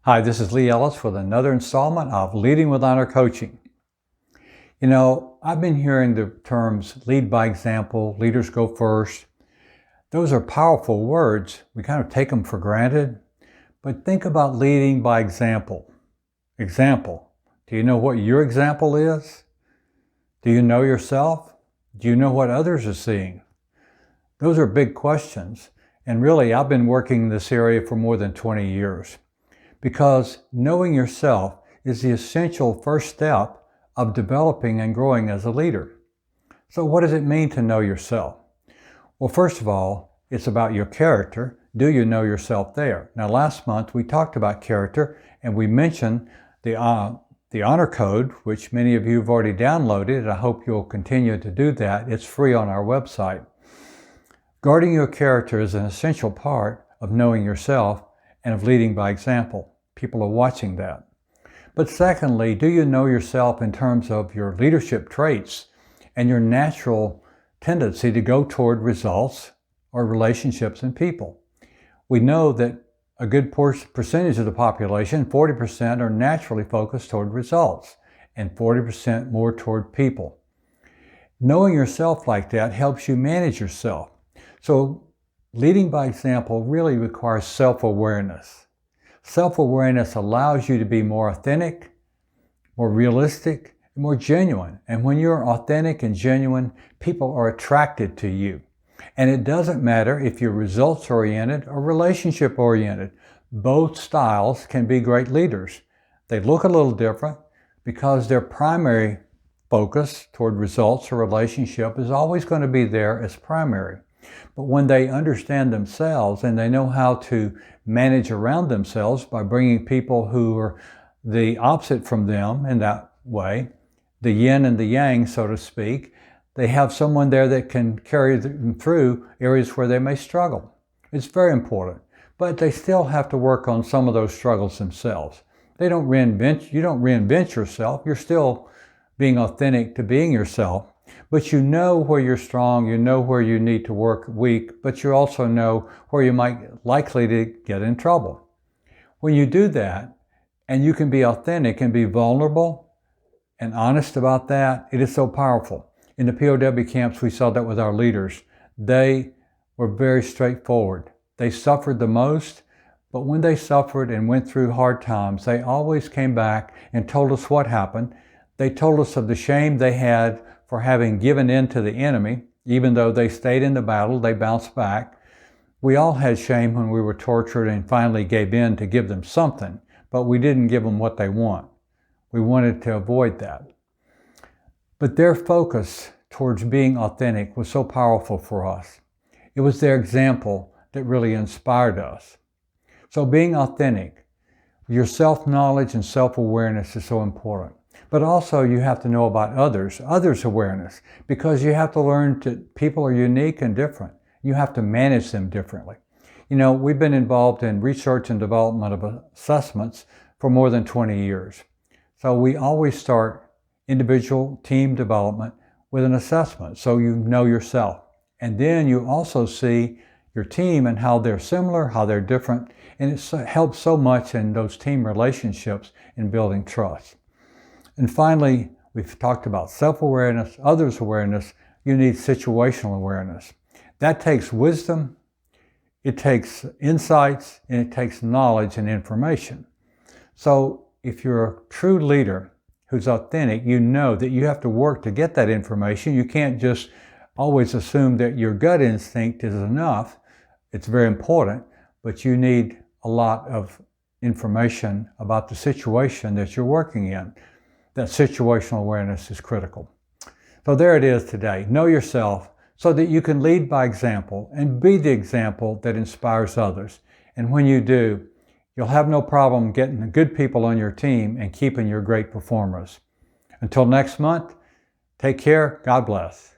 Hi, this is Lee Ellis with another installment of Leading with Honor Coaching. You know, I've been hearing the terms lead by example, leaders go first. Those are powerful words. We kind of take them for granted. But think about leading by example. Example. Do you know what your example is? Do you know yourself? Do you know what others are seeing? Those are big questions. And really, I've been working in this area for more than 20 years. Because knowing yourself is the essential first step of developing and growing as a leader. So what does it mean to know yourself? Well, first of all, it's about your character. Do you know yourself there? Now, last month we talked about character and we mentioned the Honor Code, which many of you have already downloaded. I hope you'll continue to do that. It's free on our website. Guarding your character is an essential part of knowing yourself and of leading by example. People are watching that. But secondly, do you know yourself in terms of your leadership traits and your natural tendency to go toward results or relationships and people? We know that a good percentage of the population, 40%, are naturally focused toward results and 40% more toward people. Knowing yourself like that helps you manage yourself. So leading by example really requires self-awareness. Self-awareness allows you to be more authentic, more realistic, and more genuine. And when you're authentic and genuine, people are attracted to you. And it doesn't matter if you're results-oriented or relationship-oriented. Both styles can be great leaders. They look a little different because their primary focus toward results or relationship is always going to be there as primary. But when they understand themselves and they know how to manage around themselves by bringing people who are the opposite from them in that way, the yin and the yang, so to speak, they have someone there that can carry them through areas where they may struggle. It's very important. But they still have to work on some of those struggles themselves. You don't reinvent yourself. You're still being authentic to being yourself. But you know where you're strong, you know where you need to work weak, but you also know where you might likely to get in trouble. When you do that, and you can be authentic and be vulnerable and honest about that, it is so powerful. In the POW camps, we saw that with our leaders. They were very straightforward. They suffered the most, but when they suffered and went through hard times, they always came back and told us what happened. They told us of the shame they had for having given in to the enemy. Even though they stayed in the battle, they bounced back. We all had shame when we were tortured and finally gave in to give them something, but we didn't give them what they want. We wanted to avoid that. But their focus towards being authentic was so powerful for us. It was their example that really inspired us. So being authentic, your self-knowledge and self-awareness is so important. But also you have to know about others' awareness, because you have to learn that people are unique and different. You have to manage them differently. You know, we've been involved in research and development of assessments for more than 20 years. So we always start individual team development with an assessment, so you know yourself. And then you also see your team and how they're similar, how they're different, and it helps so much in those team relationships in building trust. And finally, we've talked about self-awareness, others' awareness. You need situational awareness. That takes wisdom, it takes insights, and it takes knowledge and information. So if you're a true leader who's authentic, you know that you have to work to get that information. You can't just always assume that your gut instinct is enough. It's very important, but you need a lot of information about the situation that you're working in. That situational awareness is critical. So there it is today. Know yourself so that you can lead by example and be the example that inspires others. And when you do, you'll have no problem getting the good people on your team and keeping your great performers. Until next month, take care. God bless.